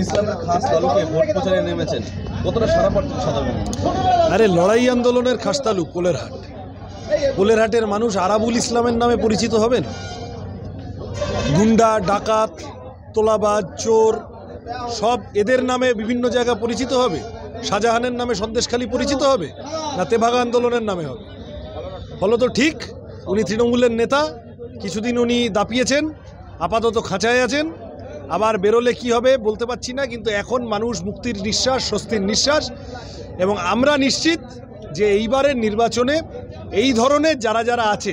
ইসলামের খাস তালুকে ভোট প্রচারে নেমেছেন, কতটা সারা পাচ্ছেন সাধারণ? আরে লড়াই আন্দোলনের খাস তালুক কোলেরহাট। কোলেরহাটের মানুষ আরাবুল ইসলামের নামে পরিচিত হবেন? গুন্ডা, ডাকাত, তোলাবাজ, চোর সব এদের নামে বিভিন্ন জায়গা পরিচিত হবে? শাহজাহানের নামে সন্দেশখালী পরিচিত হবে, না তেভাগা আন্দোলনের নামে হবে? ফলত ঠিক উনি তৃণমূলের নেতা, কিছুদিন উনি দাপিয়েছেন, আপাতত খাঁচায় আছেন, আবার বেরোলে কি হবে বলতে পারছি না, কিন্তু এখন মানুষ মুক্তির নিঃশ্বাস, স্বস্তির নিঃশ্বাস। এবং আমরা নিশ্চিত যে এইবারের নির্বাচনে এই ধরনের যারা যারা আছে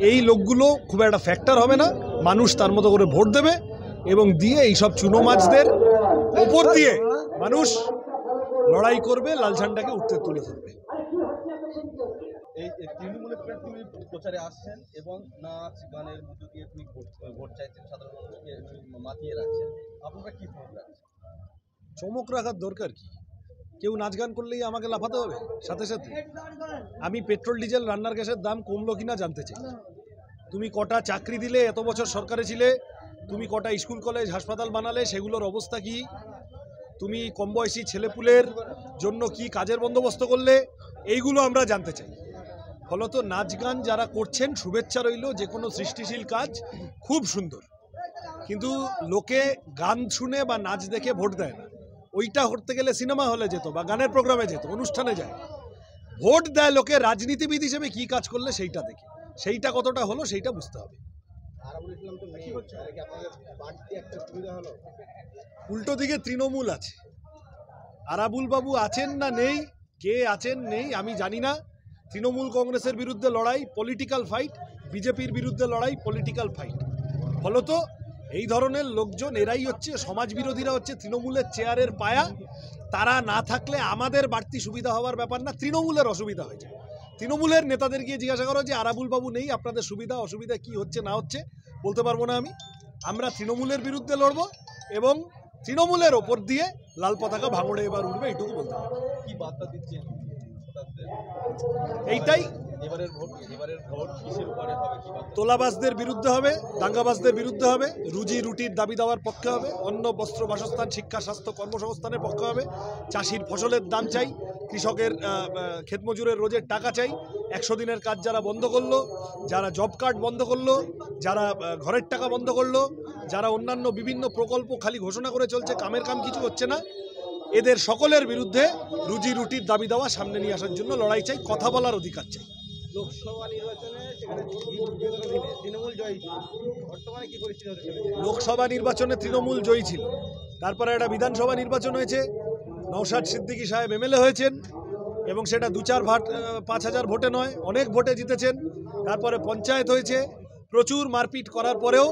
এই লোকগুলো খুব একটা ফ্যাক্টর হবে না, মানুষ তার মতো করে ভোট দেবে এবং দিয়ে এইসব চুনোমাছদের ওপর দিয়ে মানুষ লড়াই করবে, লাল ঝান্ডাকে উঠতে তুলে ধরবে। এই তৃণমূলের প্রার্থী প্রচারে আসছেন এবং নাচ গানের মধ্য দিয়ে তিনি ভোট চাইছেন, সাধারণ মানুষকে মাতিয়ে রাখছেন, আপনারা কি প্রোগ্রাম? চমক রাখার দরকার কি? কেউ নাচ গান করলেই আমাকে লাফাতে হবে সাথে সাথে? আমি পেট্রোল ডিজেল রান্নার গ্যাসের দাম কমলো কিনা জানতে চাই। তুমি কটা চাকরি দিলে, এত বছর সরকারে ছিলে, তুমি কটা স্কুল কলেজ হাসপাতাল বানালে, সেগুলোর অবস্থা কি? তুমি কম বয়সী ছেলেপুলের জন্য কি কাজের বন্দোবস্ত করলে, এইগুলো আমরা জানতে চাই। ফলত নাচ গান যারা করছেন, শুভেচ্ছা রইল, যে কোনো সৃষ্টিশীল কাজ খুব সুন্দর, কিন্তু লোকে গান শুনে বা নাচ দেখে ভোট দেয় না। ওইটা করতে গেলে সিনেমা হলে যেত বা গানের প্রোগ্রামে যেত, অনুষ্ঠানে যায়। ভোট দেয় লোকে রাজনীতিবিদ হিসেবে কি কাজ করলে সেইটা দেখে, সেইটা কতটা হলো সেইটা বুঝতে হবে। উল্টো দিকে তৃণমূল আছে, আরাবুল বাবু আছেন না নেই, কে আছেন নেই আমি জানি না। তৃণমূল কংগ্রেসের বিরুদ্ধে লড়াই পলিটিক্যাল ফাইট, বিজেপির বিরুদ্ধে লড়াই পলিটিক্যাল ফাইট। ফলত এই ধরনের লোকজন, এরাই হচ্ছে সমাজ বিরোধীরা, হচ্ছে তৃণমূলের চেয়ারের পায়া। তারা না থাকলে আমাদের বাড়তি সুবিধা হওয়ার ব্যাপার না, তৃণমূলের অসুবিধা হয়ে যায়। তৃণমূলের নেতাদের গিয়ে জিজ্ঞাসা করো যে আরাবুল বাবু নেই, আপনাদের সুবিধা অসুবিধা কি হচ্ছে না হচ্ছে, বলতে পারবো না আমি। আমরা তৃণমূলের বিরুদ্ধে লড়বো এবং তৃণমূলের ওপর দিয়ে লাল পতাকা ভাঙড়ে এবার উঠবে, এইটুকু বলতে পারবো। কি বার্তা দিচ্ছেন এইটাই, এবারের ভোট কিসের উপরে হবে? তোলাবাজদের বিরুদ্ধে হবে, দাঙ্গাবাজদের বিরুদ্ধে হবে, রুজি রুটির দাবি দেওয়ার পক্ষে হবে, অন্ন বস্ত্র বাসস্থান শিক্ষা স্বাস্থ্য কর্মসংস্থানের পক্ষে হবে, চাষির ফসলের দাম চাই, কৃষকের ক্ষেতমজুরের রোজের টাকা চাই, 100 দিনের কাজ যারা বন্ধ করলো, যারা জব কার্ড বন্ধ করলো, যারা ঘরের টাকা বন্ধ করলো, যারা অন্যান্য বিভিন্ন প্রকল্প খালি ঘোষণা করে চলছে, কামের কাম কিছু হচ্ছে না, এদের সকলের বিরুদ্ধে রুজি রুটির দাবি দেওয়া সামনে নিয়ে আসার জন্য লড়াই চাই, কথা বলার অধিকার চাই। লোকসভা নির্বাচনে তৃণমূল জয়ী, বর্তমানে কি পরিস্থিতি হতে চলেছে? লোকসভা নির্বাচনে তৃণমূল জয়ী ছিল, তারপরে একটা বিধানসভা নির্বাচন হয়েছে, নওশাদ সিদ্দিকী সাহেব এমএলএ হয়েছেন এবং সেটা 2-4-5 হাজার ভোটে নয়, অনেক ভোটে জিতেছেন। তারপরে পঞ্চায়েত হয়েছে, প্রচুর মারপিট করার পরেও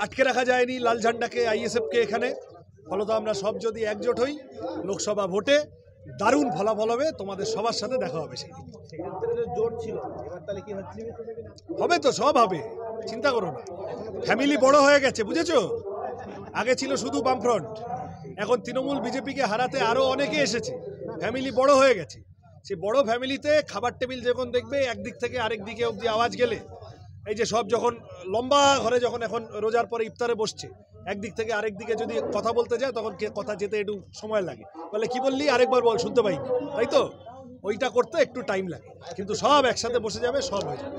আটকে রাখা যায়নি লাল ঝান্ডাকে, আইএসএফকে এখানে। ফলত আমরা সব যদি একজোট হই, লোকসভা ভোটে দারুণ ফলাফল হবে, তোমাদের সবার সাথে দেখা হবে। সেই জোট ছিল, এবার তাহলে কি হচ্ছে? হবে তো, সব হবে, চিন্তা করো না। ফ্যামিলি বড় হয়ে গেছে, বুঝেছো? আগে ছিল শুধু বামফ্রন্ট, এখন তৃণমূল বিজেপিকে হারাতে আরও অনেকে এসেছে, ফ্যামিলি বড় হয়ে গেছে। সেই বড় ফ্যামিলিতে খাবার টেবিল যখন দেখবে একদিক থেকে আরেক দিকে অবধি আওয়াজ গেলে, এই যে সব যখন লম্বা ঘরে যখন এখন রোজার পরে ইফতারে বসছে, একদিক থেকে আরেক দিকে যদি কথা বলতে যায় তখন কথা যেতে একটু সময় লাগে, বলে কি বললি আরেকবার বল, শুনতে পাইনি, তাই তো? ওইটা করতে একটু টাইম লাগে, কিন্তু সব একসাথে বসে যাবে, সব হয়ে যাবে।